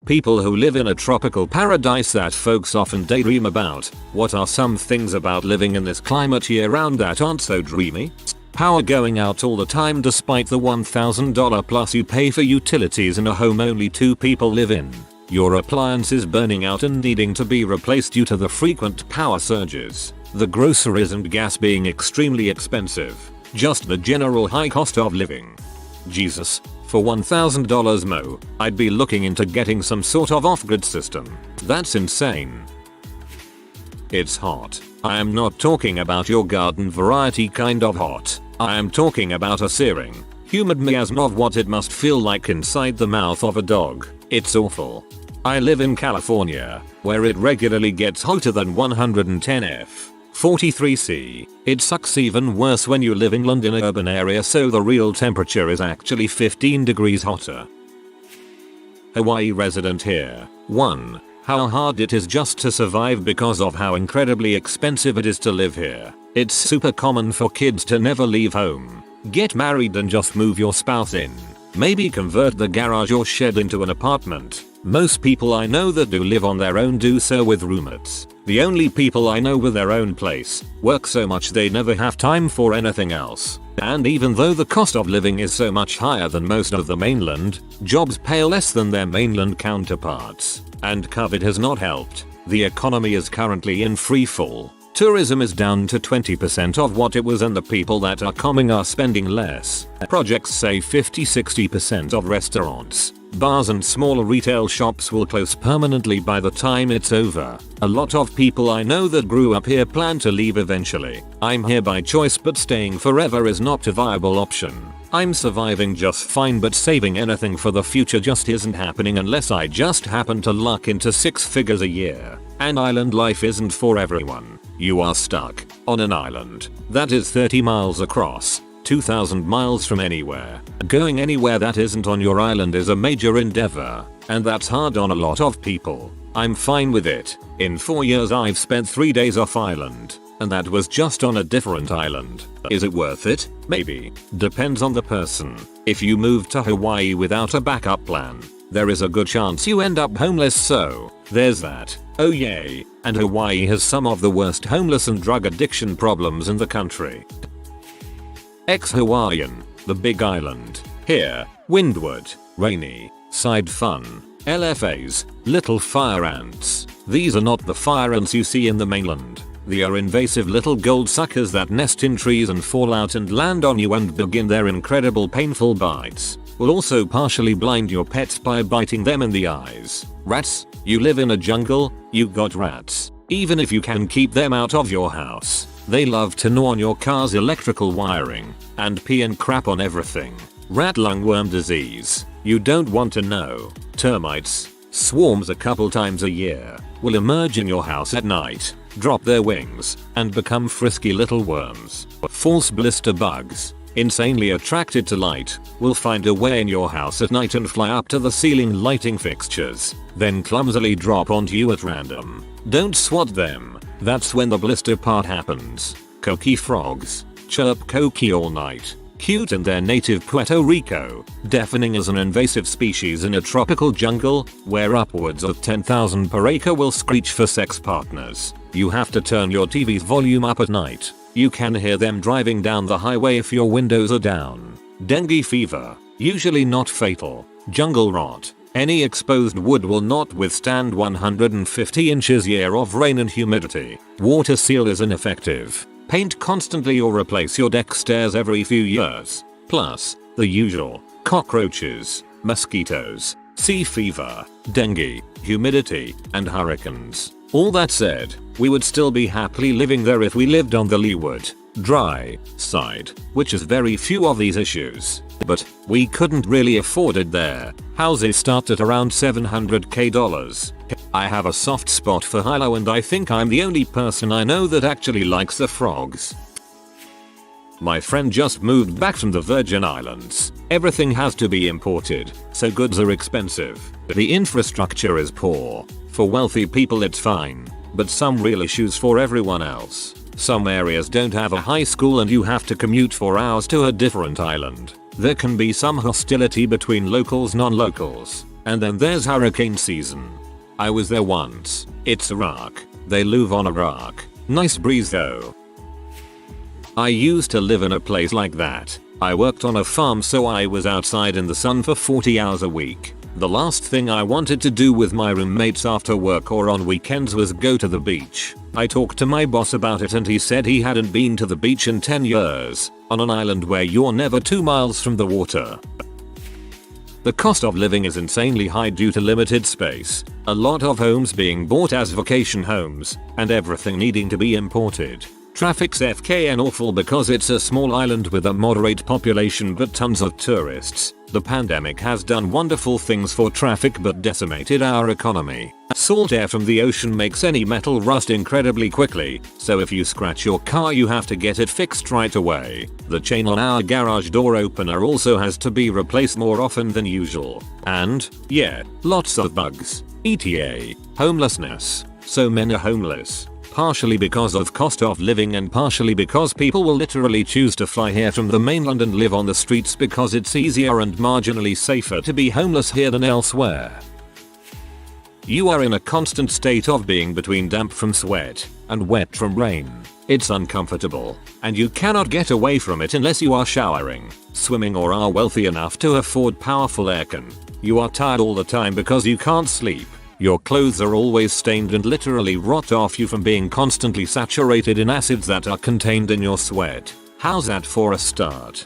People who live in a tropical paradise that folks often daydream about. What are some things about living in this climate year round that aren't so dreamy? Power going out all the time despite the $1,000 plus you pay for utilities in a home only 2 people live in. Your appliances burning out and needing to be replaced due to the frequent power surges. The groceries and gas being extremely expensive. Just the general high cost of living. Jesus. For $1,000 more, I'd be looking into getting some sort of off-grid system. That's insane. It's hot. I am not talking about your garden variety kind of hot. I am talking about a searing, humid miasma of what it must feel like inside the mouth of a dog. It's awful. I live in California, where it regularly gets hotter than 110°F. 43°C. It sucks even worse when you live in London, an urban area, so the real temperature is actually 15 degrees hotter. Hawaii resident here. 1. How hard it is just to survive because of how incredibly expensive it is to live here. It's super common for kids to never leave home. Get married and just move your spouse in. Maybe convert the garage or shed into an apartment. Most people I know that do live on their own do so with roommates. The only people I know with their own place work so much they never have time for anything else. And even though the cost of living is so much higher than most of the mainland, jobs pay less than their mainland counterparts. And COVID has not helped. The economy is currently in free fall. Tourism is down to 20% of what it was and the people that are coming are spending less. Projects say 50-60% of restaurants, bars and smaller retail shops will close permanently by the time it's over. A lot of people I know that grew up here plan to leave eventually. I'm here by choice, but staying forever is not a viable option. I'm surviving just fine, but saving anything for the future just isn't happening unless I just happen to luck into 6 figures a year. And island life isn't for everyone. You are stuck on an island that is 30 miles across, 2,000 miles from anywhere. Going anywhere that isn't on your island is a major endeavor, and that's hard on a lot of people. I'm fine with it. In 4 years I've spent 3 days off island, and that was just on a different island. Is it worth it? Maybe. Depends on the person. If you move to Hawaii without a backup plan, there is a good chance you end up homeless, so there's that. Oh yay. And Hawaii has some of the worst homeless and drug addiction problems in the country. Ex-Hawaiian, the Big Island. Here, windward, rainy, side fun, LFAs, little fire ants. These are not the fire ants you see in the mainland. They are invasive little gold suckers that nest in trees and fall out and land on you and begin their incredible painful bites. Will also partially blind your pets by biting them in the eyes. Rats? You live in a jungle, you got rats. Even if you can keep them out of your house, they love to gnaw on your car's electrical wiring and pee and crap on everything. Rat lungworm disease. You don't want to know. Termites. Swarms a couple times a year. Will emerge in your house at night, drop their wings, and become frisky little worms. False blister bugs. Insanely attracted to light, will find a way in your house at night and fly up to the ceiling lighting fixtures, then clumsily drop onto you at random. Don't swat them. That's when the blister part happens. Coqui frogs. Chirp coqui all night. Cute in their native Puerto Rico. Deafening as an invasive species in a tropical jungle, where upwards of 10,000 per acre will screech for sex partners. You have to turn your TV's volume up at night. You can hear them driving down the highway if your windows are down. Dengue fever. Usually not fatal. Jungle rot. Any exposed wood will not withstand 150 inches year of rain and humidity. Water seal is ineffective. Paint constantly or replace your deck stairs every few years. Plus, the usual. Cockroaches, mosquitoes, sea fever, dengue, humidity, and hurricanes. All that said, we would still be happily living there if we lived on the leeward, dry side, which is very few of these issues. But we couldn't really afford it there. Houses start at around $700k. I have a soft spot for Hilo, and I think I'm the only person I know that actually likes the frogs. My friend just moved back from the Virgin Islands. Everything has to be imported, so goods are expensive. The infrastructure is poor. For wealthy people it's fine, but some real issues for everyone else. Some areas don't have a high school and you have to commute for hours to a different island. There can be some hostility between locals non-locals. And then there's hurricane season. I was there once. It's Iraq. They live on Iraq. Nice breeze though. I used to live in a place like that. I worked on a farm, so I was outside in the sun for 40 hours a week. The last thing I wanted to do with my roommates after work or on weekends was go to the beach. I talked to my boss about it and he said he hadn't been to the beach in 10 years, on an island where you're never 2 miles from the water. The cost of living is insanely high due to limited space, a lot of homes being bought as vacation homes, and everything needing to be imported. Traffic's FKN awful because it's a small island with a moderate population but tons of tourists. The pandemic has done wonderful things for traffic but decimated our economy. Salt air from the ocean makes any metal rust incredibly quickly, so if you scratch your car you have to get it fixed right away. The chain on our garage door opener also has to be replaced more often than usual. And, yeah, lots of bugs. ETA. Homelessness. So many are homeless. Partially because of cost of living and partially because people will literally choose to fly here from the mainland and live on the streets because it's easier and marginally safer to be homeless here than elsewhere. You are in a constant state of being between damp from sweat and wet from rain. It's uncomfortable, and you cannot get away from it unless you are showering, swimming, or are wealthy enough to afford powerful aircon. You are tired all the time because you can't sleep. Your clothes are always stained and literally rot off you from being constantly saturated in acids that are contained in your sweat. How's that for a start?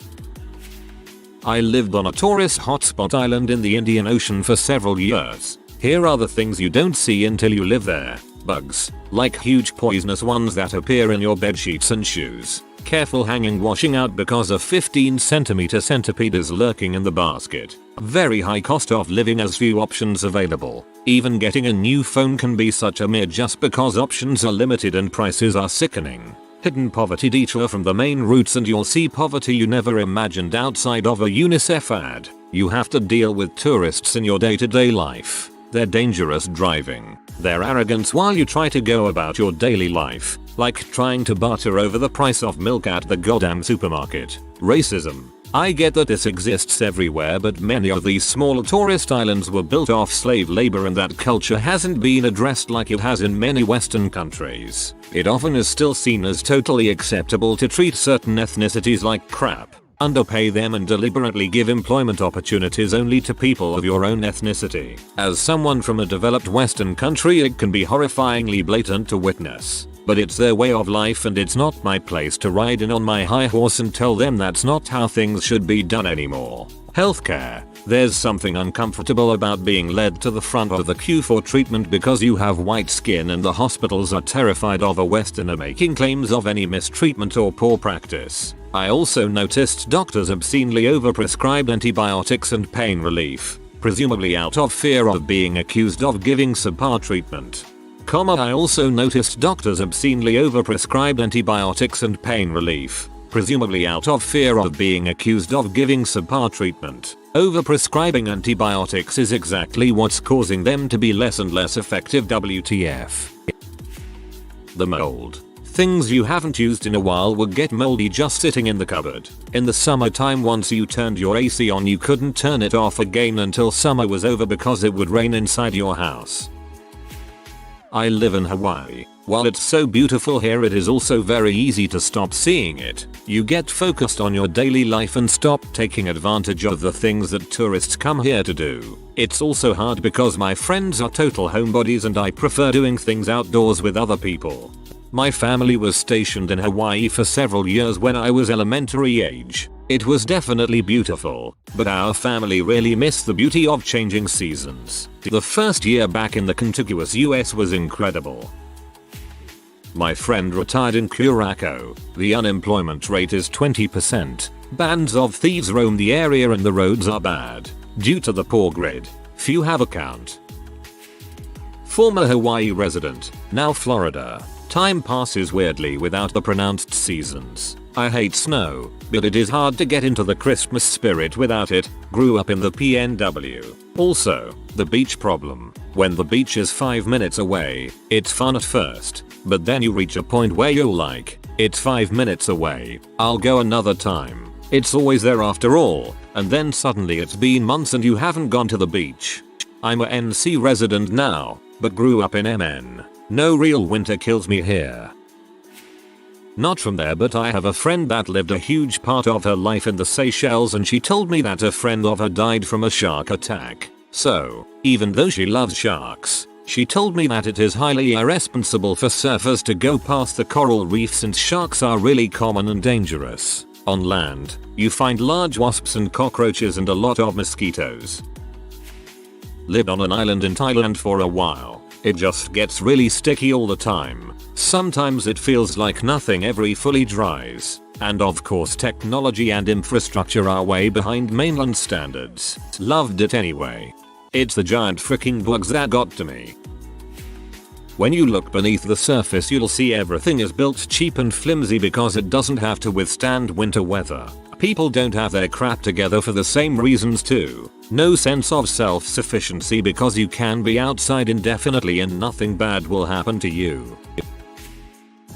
I lived on a tourist hotspot island in the Indian Ocean for several years. Here are the things you don't see until you live there. Bugs, like huge poisonous ones that appear in your bed sheets and shoes. Careful hanging washing out because a 15 cm centipede is lurking in the basket. Very high cost of living as few options available. Even getting a new phone can be such a mere just because options are limited and prices are sickening. Hidden poverty. Detour from the main routes and you'll see poverty you never imagined outside of a UNICEF ad. You have to deal with tourists in your day-to-day life. Their dangerous driving. Their arrogance while you try to go about your daily life. Like trying to barter over the price of milk at the goddamn supermarket. Racism. I get that this exists everywhere, but many of these small tourist islands were built off slave labor and that culture hasn't been addressed like it has in many Western countries. It often is still seen as totally acceptable to treat certain ethnicities like crap, underpay them and deliberately give employment opportunities only to people of your own ethnicity. As someone from a developed Western country, it can be horrifyingly blatant to witness. But it's their way of life and it's not my place to ride in on my high horse and tell them that's not how things should be done anymore. Healthcare. There's something uncomfortable about being led to the front of the queue for treatment because you have white skin and the hospitals are terrified of a Westerner making claims of any mistreatment or poor practice. I also noticed doctors obscenely overprescribed antibiotics and pain relief, presumably out of fear of being accused of giving subpar treatment. I also noticed doctors obscenely overprescribed antibiotics and pain relief, presumably out of fear of being accused of giving subpar treatment. Overprescribing antibiotics is exactly what's causing them to be less and less effective. WTF. The mold. Things you haven't used in a while would get moldy just sitting in the cupboard. In the summertime, once you turned your AC on, you couldn't turn it off again until summer was over because it would rain inside your house. I live in Hawaii. While it's so beautiful here, it is also very easy to stop seeing it. You get focused on your daily life and stop taking advantage of the things that tourists come here to do. It's also hard because my friends are total homebodies and I prefer doing things outdoors with other people. My family was stationed in Hawaii for several years when I was elementary age. It was definitely beautiful, but our family really missed the beauty of changing seasons. The first year back in the contiguous US was incredible. My friend retired in Curacao. The unemployment rate is 20%. Bands of thieves roam the area and the roads are bad. Due to the poor grid, few have account. Former Hawaii resident, now Florida. Time passes weirdly without the pronounced seasons. I hate snow, but it is hard to get into the Christmas spirit without it. Grew up in the PNW. Also, the beach problem. When the beach is 5 minutes away, it's fun at first, but then you reach a point where you're like, it's 5 minutes away, I'll go another time. It's always there after all, and then suddenly it's been months and you haven't gone to the beach. I'm a NC resident now, but grew up in MN. No real winter kills me here. Not from there, but I have a friend that lived a huge part of her life in the Seychelles, and she told me that a friend of her died from a shark attack. So, even though she loves sharks, she told me that it is highly irresponsible for surfers to go past the coral reef since sharks are really common and dangerous. On land, you find large wasps and cockroaches and a lot of mosquitoes. Lived on an island in Thailand for a while. It just gets really sticky all the time. Sometimes it feels like nothing ever fully dries. And of course technology and infrastructure are way behind mainland standards. Loved it anyway. It's the giant freaking bugs that got to me. When you look beneath the surface, you'll see everything is built cheap and flimsy because it doesn't have to withstand winter weather. People don't have their crap together for the same reasons too. No sense of self-sufficiency because you can be outside indefinitely and nothing bad will happen to you.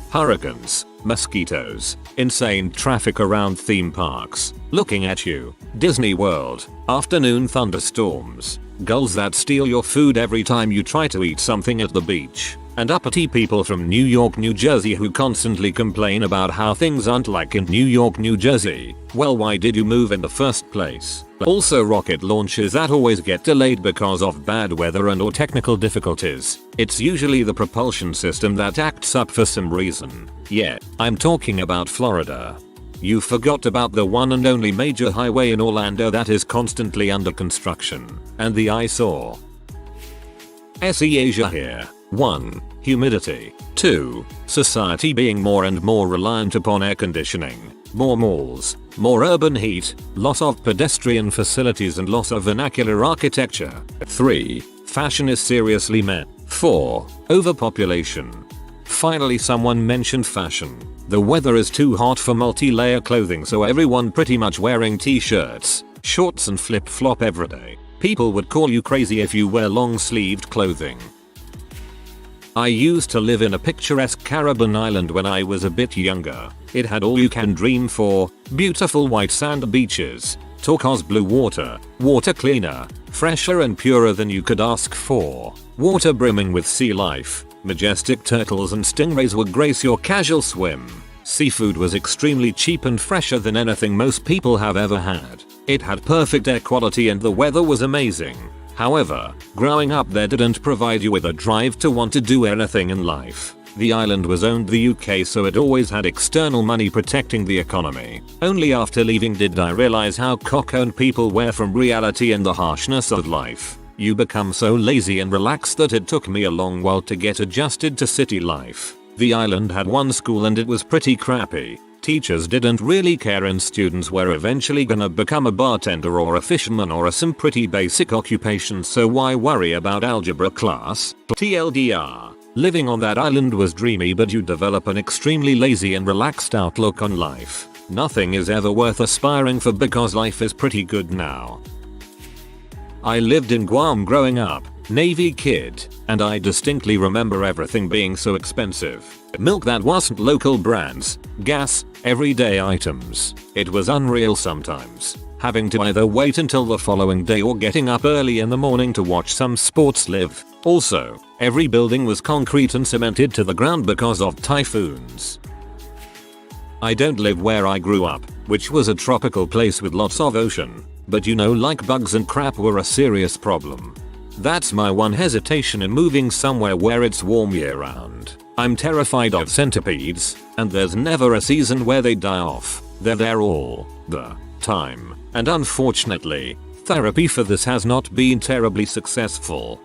Hurricanes, mosquitoes, insane traffic around theme parks, looking at you, Disney World, afternoon thunderstorms, gulls that steal your food every time you try to eat something at the beach, and uppity people from New York, New Jersey who constantly complain about how things aren't like in New York, New Jersey. Well, why did you move in the first place? Also rocket launches that always get delayed because of bad weather and or technical difficulties. It's usually the propulsion system that acts up for some reason. Yeah, I'm talking about Florida. You forgot about the one and only major highway in Orlando that is constantly under construction, and the eyesore. SE Asia here. 1. Humidity. 2. Society being more and more reliant upon air conditioning. More malls. More urban heat. Loss of pedestrian facilities and loss of vernacular architecture. 3. Fashion is seriously met. 4. Overpopulation. Finally someone mentioned fashion. The weather is too hot for multi-layer clothing, so everyone pretty much wearing t-shirts, shorts and flip-flop every day. People would call you crazy if you wear long-sleeved clothing. I used to live in a picturesque Caribbean island when I was a bit younger. It had all you can dream for: beautiful white sand beaches, turquoise blue water, water cleaner, fresher and purer than you could ask for, water brimming with sea life, majestic turtles and stingrays would grace your casual swim. Seafood was extremely cheap and fresher than anything most people have ever had. It had perfect air quality and the weather was amazing. However, growing up there didn't provide you with a drive to want to do anything in life. The island was owned the UK, so it always had external money protecting the economy. Only after leaving did I realize how cock-owned people were from reality and the harshness of life. You become so lazy and relaxed that it took me a long while to get adjusted to city life. The island had one school and it was pretty crappy. Teachers didn't really care and students were eventually gonna become a bartender or a fisherman or some pretty basic occupation, so why worry about algebra class? TLDR. Living on that island was dreamy, but you develop an extremely lazy and relaxed outlook on life. Nothing is ever worth aspiring for because life is pretty good now. I lived in Guam growing up, Navy kid, and I distinctly remember everything being so expensive. Milk that wasn't local brands, gas, everyday items. It was unreal sometimes. Having to either wait until the following day or getting up early in the morning to watch some sports live. Also, every building was concrete and cemented to the ground because of typhoons. I don't live where I grew up, which was a tropical place with lots of ocean. But you know, like bugs and crap were a serious problem. That's my one hesitation in moving somewhere where it's warm year round. I'm terrified of centipedes, and there's never a season where they die off. They're there all the time. And unfortunately, therapy for this has not been terribly successful.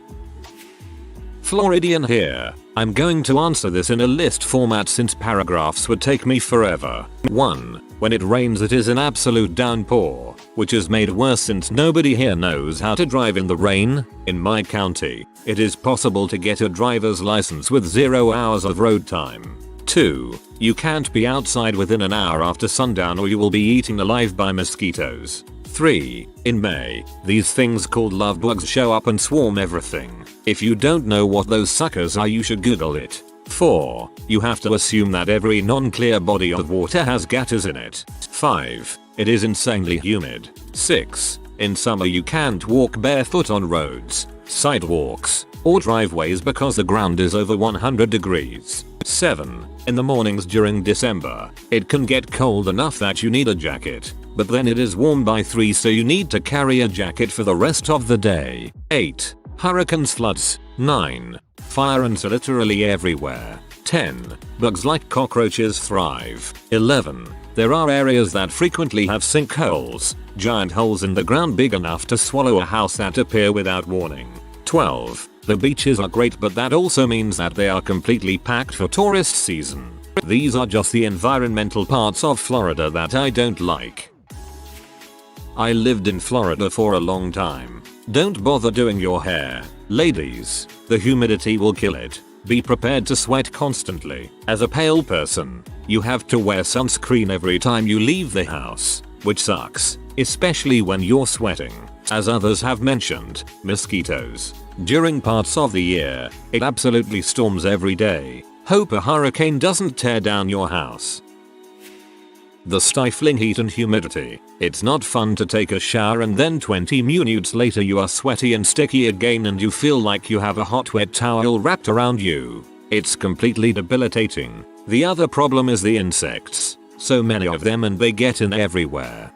Floridian here. I'm going to answer this in a list format since paragraphs would take me forever. 1. When it rains it is an absolute downpour, which is made worse since nobody here knows how to drive in the rain. In my county, it is possible to get a driver's license with 0 hours of road time. 2. You can't be outside within an hour after sundown or you will be eaten alive by mosquitoes. 3. In May, these things called love bugs show up and swarm everything. If you don't know what those suckers are, you should Google it. 4. You have to assume that every non-clear body of water has gatters in it. 5. It is insanely humid. 6. In summer you can't walk barefoot on roads, sidewalks, or driveways because the ground is over 100 degrees. 7. In the mornings during December, it can get cold enough that you need a jacket, but then it is warm by 3 so you need to carry a jacket for the rest of the day. 8. Hurricanes, floods. 9. Fire ants are literally everywhere. 10. Bugs like cockroaches thrive. 11. There are areas that frequently have sinkholes, giant holes in the ground big enough to swallow a house that appear without warning. 12. The beaches are great, but that also means that they are completely packed for tourist season. These are just the environmental parts of Florida that I don't like. I lived in Florida for a long time. Don't bother doing your hair, ladies. The humidity will kill it. Be prepared to sweat constantly. As a pale person, you have to wear sunscreen every time you leave the house, which sucks, especially when you're sweating. As others have mentioned, mosquitoes. During parts of the year, it absolutely storms every day. Hope a hurricane doesn't tear down your house. The stifling heat and humidity. It's not fun to take a shower and then 20 minutes later you are sweaty and sticky again and you feel like you have a hot wet towel wrapped around you. It's completely debilitating. The other problem is the insects. So many of them and they get in everywhere.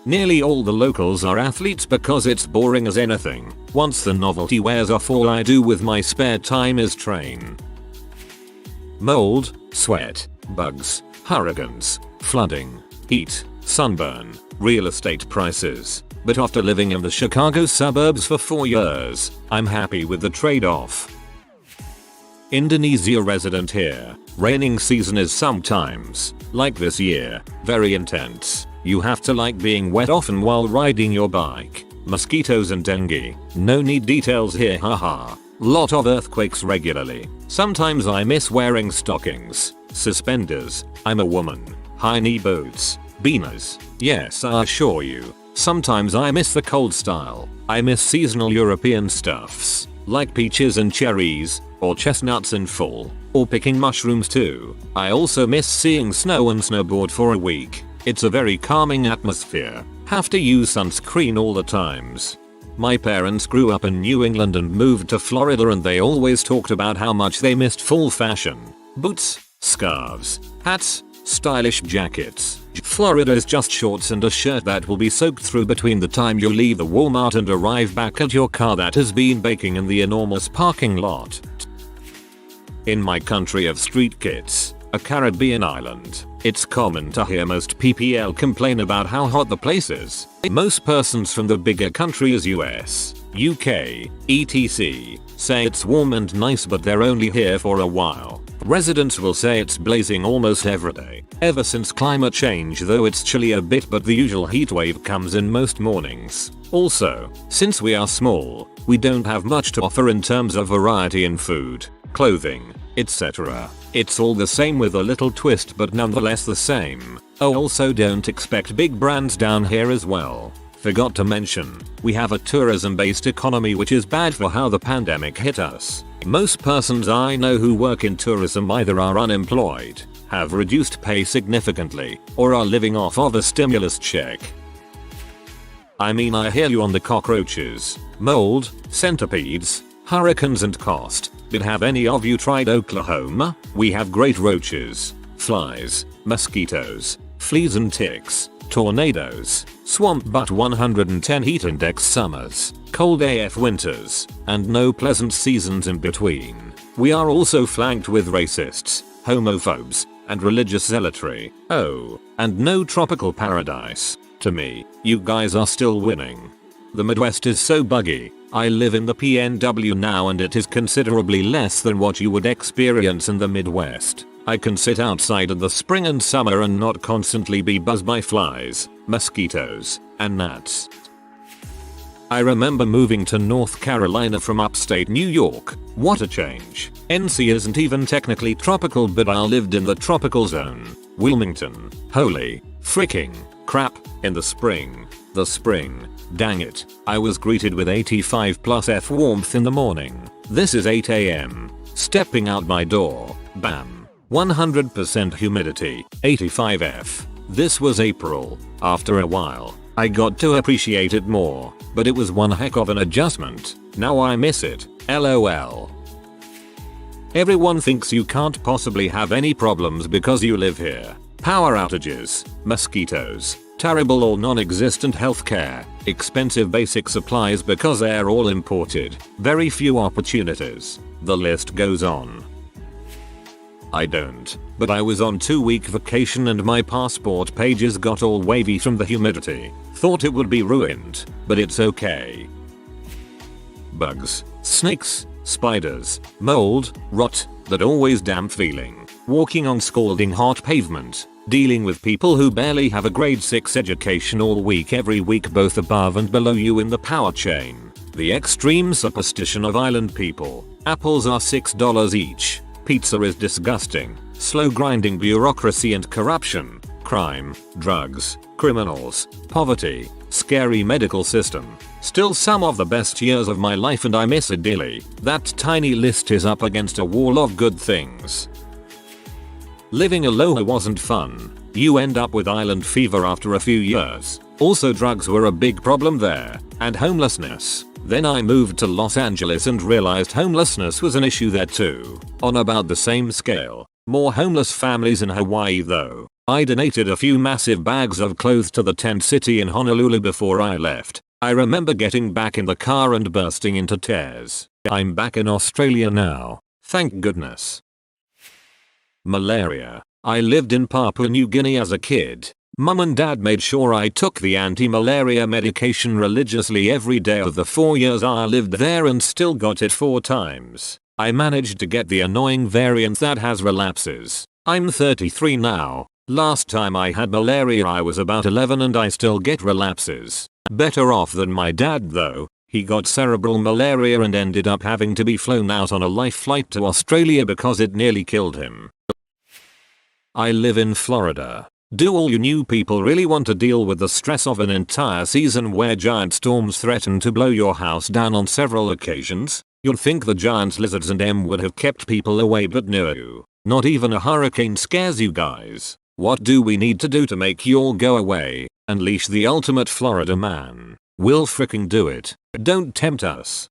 Nearly all the locals are athletes because it's boring as anything. Once the novelty wears off, all I do with my spare time is train. Mold, sweat, bugs, hurricanes, flooding, heat, sunburn, real estate prices. But after living in the Chicago suburbs for 4 years, I'm happy with the trade-off. Indonesia resident here. Raining season is sometimes, like this year, very intense. You have to like being wet often while riding your bike. Mosquitoes and dengue. No need details here, haha. Lot of earthquakes regularly. Sometimes I miss wearing stockings, suspenders. I'm a woman. High knee boots. Beaners. Yes, I assure you. Sometimes I miss the cold style. I miss seasonal European stuffs, like peaches and cherries, or chestnuts in fall, or picking mushrooms too. I also miss seeing snow and snowboard for a week. It's a very calming atmosphere. Have to use sunscreen all the times. My parents grew up in New England and moved to Florida and they always talked about how much they missed fall fashion. Boots, scarves, hats, stylish jackets. Florida is just shorts and a shirt that will be soaked through between the time you leave the Walmart and arrive back at your car that has been baking in the enormous parking lot. In my country of street kids, a Caribbean island, it's common to hear most PPL complain about how hot the place is. Most persons from the bigger countries US, UK, etc. say it's warm and nice but they're only here for a while. Residents will say it's blazing almost every day. Ever since climate change though it's chilly a bit but the usual heat wave comes in most mornings. Also, since we are small, we don't have much to offer in terms of variety in food, clothing, etc. It's all the same with a little twist but nonetheless the same. Oh, also don't expect big brands down here as well. Forgot to mention, we have a tourism-based economy which is bad for how the pandemic hit us. Most persons I know who work in tourism either are unemployed, have reduced pay significantly, or are living off of a stimulus check. I mean, I hear you on the cockroaches, mold, centipedes, hurricanes and cost, but have any of you tried Oklahoma? We have great roaches, flies, mosquitoes, fleas and ticks, tornadoes, swamp butt 110 heat index summers, cold AF winters, and no pleasant seasons in between. We are also flanked with racists, homophobes, and religious zealotry. Oh, and no tropical paradise. To me, you guys are still winning. The Midwest is so buggy. I live in the PNW now and it is considerably less than what you would experience in the Midwest. I can sit outside in the spring and summer and not constantly be buzzed by flies, mosquitoes, and gnats. I remember moving to North Carolina from upstate New York. What a change. NC isn't even technically tropical but I lived in the tropical zone. Wilmington. Holy freaking crap. In the spring. The spring. Dang it. I was greeted with 85+ F warmth in the morning. This is 8 AM. Stepping out my door. Bam. 100% humidity. 85 F. This was April. After a while, I got to appreciate it more, but it was one heck of an adjustment. Now I miss it. LOL. Everyone thinks you can't possibly have any problems because you live here. Power outages, mosquitoes, terrible or non-existent healthcare, expensive basic supplies because they're all imported, very few opportunities. The list goes on. I don't, but I was on 2-week vacation and my passport pages got all wavy from the humidity. Thought it would be ruined, but it's okay. Bugs, snakes, spiders, mold, rot, that always damp feeling, walking on scalding hot pavement, dealing with people who barely have a grade 6 education all week every week both above and below you in the power chain, the extreme superstition of island people, apples are $6 each, pizza is disgusting, slow grinding bureaucracy and corruption, crime, drugs, criminals, poverty, scary medical system. Still some of the best years of my life and I miss it dearly. That tiny list is up against a wall of good things. Living alone wasn't fun. You end up with island fever after a few years. Also drugs were a big problem there, and homelessness. Then I moved to Los Angeles and realized homelessness was an issue there too. On about the same scale. More homeless families in Hawaii though. I donated a few massive bags of clothes to the tent city in Honolulu before I left. I remember getting back in the car and bursting into tears. I'm back in Australia now. Thank goodness. Malaria. I lived in Papua New Guinea as a kid. Mum and dad made sure I took the anti-malaria medication religiously every day of the 4 years I lived there and still got it 4 times. I managed to get the annoying variant that has relapses. I'm 33 now. Last time I had malaria I was about 11 and I still get relapses. Better off than my dad though. He got cerebral malaria and ended up having to be flown out on a life flight to Australia because it nearly killed him. I live in Florida. Do all you new people really want to deal with the stress of an entire season where giant storms threaten to blow your house down on several occasions? You'd think the giant lizards and M would have kept people away, but no. Not even a hurricane scares you guys. What do we need to do to make you all go away? Unleash the ultimate Florida man. We'll fricking do it. Don't tempt us.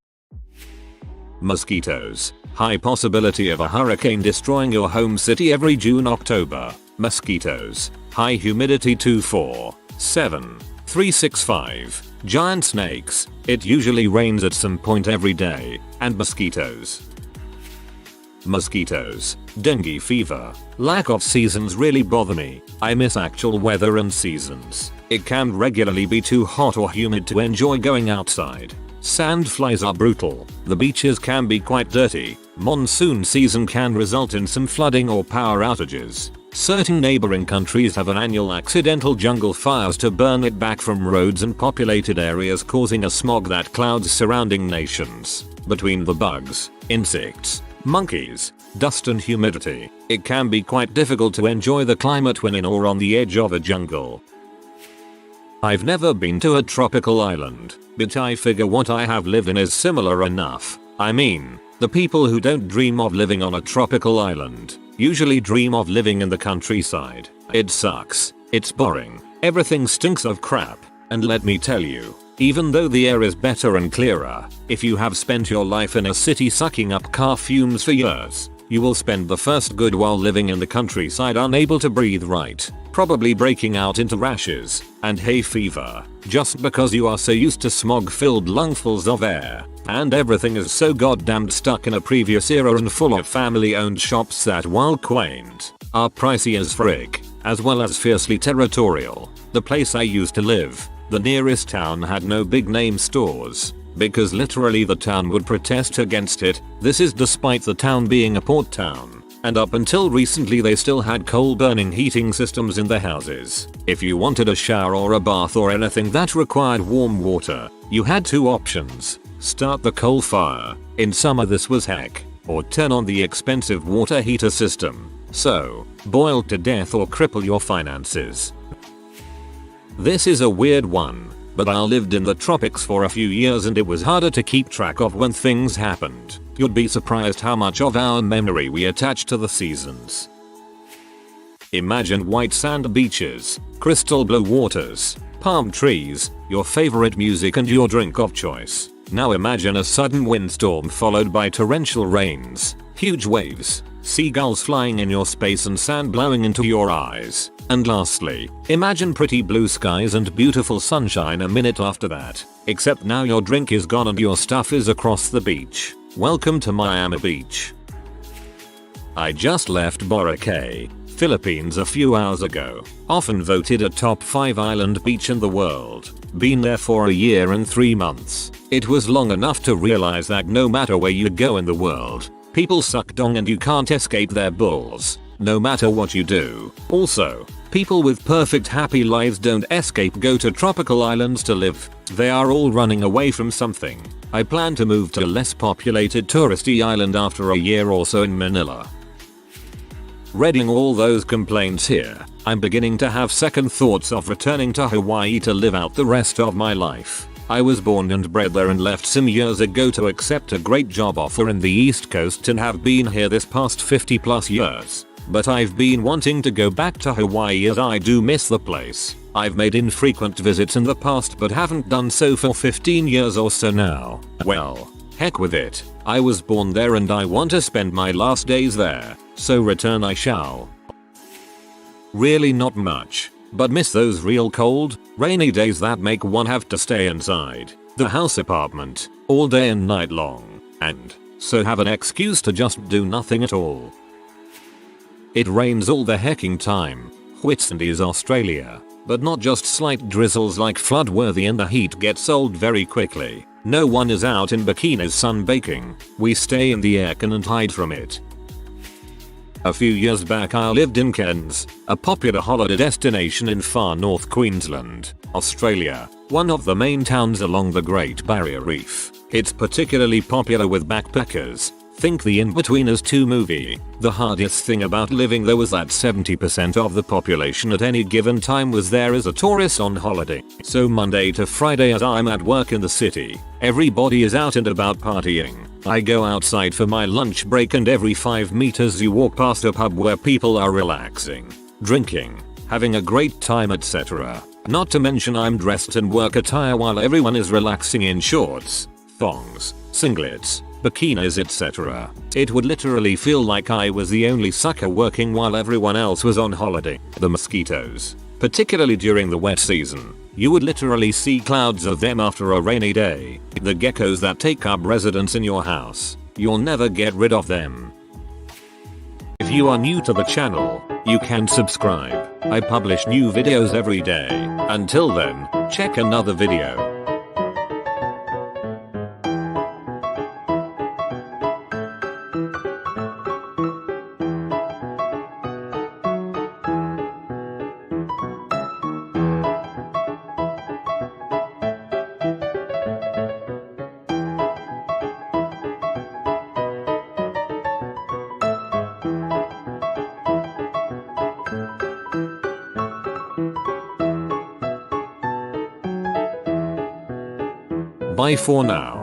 Mosquitoes. High possibility of a hurricane destroying your home city every June-October. Mosquitoes. High humidity 247. 365. Giant snakes. It usually rains at some point every day. And mosquitoes. Mosquitoes. Dengue fever. Lack of seasons really bother me. I miss actual weather and seasons. It can regularly be too hot or humid to enjoy going outside. Sandflies are brutal. The beaches can be quite dirty. Monsoon season can result in some flooding or power outages. Certain neighboring countries have an annual accidental jungle fires to burn it back from roads and populated areas, causing a smog that clouds surrounding nations. Between the bugs, insects, monkeys, dust and humidity, it can be quite difficult to enjoy the climate when in or on the edge of a jungle. I've never been to a tropical island, but I figure what I have lived in is similar enough. I mean, the people who don't dream of living on a tropical island usually dream of living in the countryside. It sucks, it's boring, everything stinks of crap, and let me tell you, even though the air is better and clearer, if you have spent your life in a city sucking up car fumes for years, you will spend the first good while living in the countryside unable to breathe right, probably breaking out into rashes and hay fever, just because you are so used to smog-filled lungfuls of air, and everything is so goddamn stuck in a previous era and full of family-owned shops that, while quaint, are pricey as frick, as well as fiercely territorial. The place I used to live, the nearest town had no big name stores, because literally the town would protest against it. This is despite the town being a port town, and up until recently they still had coal burning heating systems in their houses. If you wanted a shower or a bath or anything that required warm water, you had 2 options. Start the coal fire, in summer this was heck, or turn on the expensive water heater system. So, boil to death or cripple your finances. This is a weird one, but I lived in the tropics for a few years and it was harder to keep track of when things happened. You'd be surprised how much of our memory we attach to the seasons. Imagine white sand beaches, crystal blue waters, palm trees, your favorite music and your drink of choice. Now imagine a sudden windstorm followed by torrential rains, huge waves, seagulls flying in your space and sand blowing into your eyes. And lastly, imagine pretty blue skies and beautiful sunshine a minute after that. Except now your drink is gone and your stuff is across the beach. Welcome to Miami Beach. I just left Boracay, Philippines a few hours ago. Often voted a top 5 island beach in the world. Been there for a year and 3 months. It was long enough to realize that no matter where you go in the world, people suck dong and you can't escape their bulls. No matter what you do. Also, people with perfect happy lives don't escape go to tropical islands to live. They are all running away from something. I plan to move to a less populated touristy island after a year or so in Manila. Reading all those complaints here, I'm beginning to have second thoughts of returning to Hawaii to live out the rest of my life. I was born and bred there and left some years ago to accept a great job offer in the East Coast and have been here this past 50+ years. But I've been wanting to go back to Hawaii as I do miss the place. I've made infrequent visits in the past but haven't done so for 15 years or so now. Well, heck with it. I was born there and I want to spend my last days there, so return I shall. Really not much, but miss those real cold, rainy days that make one have to stay inside the house apartment all day and night long, and so have an excuse to just do nothing at all. It rains all the hecking time. Whitsundays Australia. But not just slight drizzles like flood-worthy and the heat gets old very quickly. No one is out in bikinis sunbaking. We stay in the aircon and hide from it. A few years back I lived in Cairns, a popular holiday destination in far north Queensland, Australia, one of the main towns along the Great Barrier Reef. It's particularly popular with backpackers. Think the In-Betweeners 2 movie. The hardest thing about living there was that 70% of the population at any given time was there as a tourist on holiday. So Monday to Friday as I'm at work in the city, everybody is out and about partying. I go outside for my lunch break and every 5 meters you walk past a pub where people are relaxing, drinking, having a great time, etc. Not to mention I'm dressed in work attire while everyone is relaxing in shorts, thongs, singlets, bikinis, etc. It would literally feel like I was the only sucker working while everyone else was on holiday. The mosquitoes, particularly during the wet season, you would literally see clouds of them after a rainy day. The geckos that take up residence in your house, you'll never get rid of them. If you are new to the channel, you can subscribe. I publish new videos every day. Until then, check another video. Bye for now.